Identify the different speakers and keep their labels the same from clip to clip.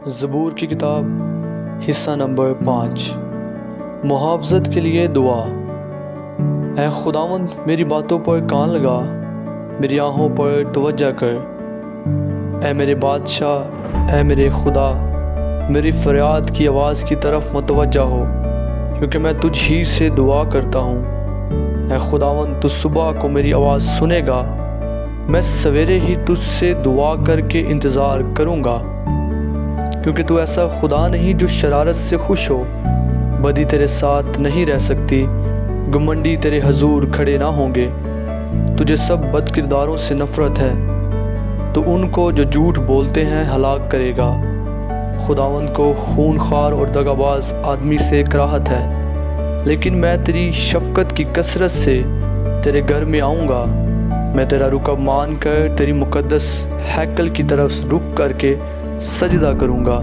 Speaker 1: زبور کی کتاب حصہ نمبر 5 محافظت کے لیے دعا۔ اے خداوند، میری باتوں پر کان لگا، میری آنکھوں پر توجہ کر۔ اے میرے بادشاہ، اے میرے خدا، میری فریاد کی آواز کی طرف متوجہ ہو، کیونکہ میں تجھ ہی سے دعا کرتا ہوں۔ اے خداوند، تو صبح کو میری آواز سنے گا، میں سویرے ہی تجھ سے دعا کر کے انتظار کروں گا، کیونکہ تو ایسا خدا نہیں جو شرارت سے خوش ہو۔ بدی تیرے ساتھ نہیں رہ سکتی، گھمنڈی تیرے حضور کھڑے نہ ہوں گے۔ تجھے سب بد کرداروں سے نفرت ہے، تو ان کو جو جھوٹ بولتے ہیں ہلاک کرے گا۔ خداوند کو خون خوار اور دغاباز آدمی سے کراہت ہے، لیکن میں تیری شفقت کی کثرت سے تیرے گھر میں آؤں گا۔ میں تیرا رکب مان کر تیری مقدس ہیکل کی طرف رک کر کے سجدہ کروں گا۔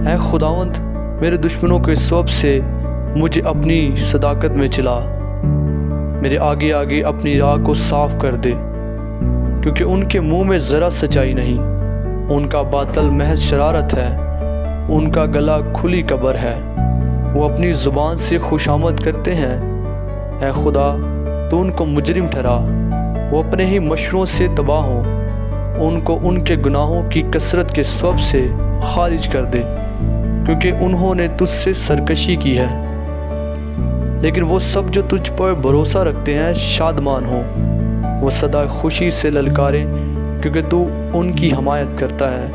Speaker 1: اے خداوند، میرے دشمنوں کے سبب سے مجھے اپنی صداقت میں چلا، میرے آگے آگے اپنی راہ کو صاف کر دے، کیونکہ ان کے منہ میں ذرا سچائی نہیں، ان کا باطل محض شرارت ہے، ان کا گلا کھلی قبر ہے، وہ اپنی زبان سے خوشامد کرتے ہیں۔ اے خدا، تو ان کو مجرم ٹھہرا، وہ اپنے ہی مشوروں سے تباہ ہوں، ان کو ان کے گناہوں کی کثرت کے سبب سے خارج کر دے، کیونکہ انہوں نے تجھ سے سرکشی کی ہے۔ لیکن وہ سب جو تجھ پر بھروسہ رکھتے ہیں شادمان ہوں، وہ سدا خوشی سے للکاریں، کیونکہ تو ان کی حمایت کرتا ہے،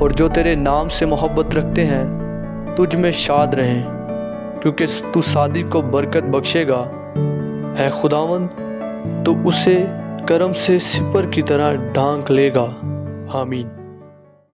Speaker 1: اور جو تیرے نام سے محبت رکھتے ہیں تجھ میں شاد رہیں، کیونکہ تو صادق کو برکت بخشے گا۔ اے خداوند، تو اسے کرم سے سپر کی طرح ڈھانک لے گا۔ آمین۔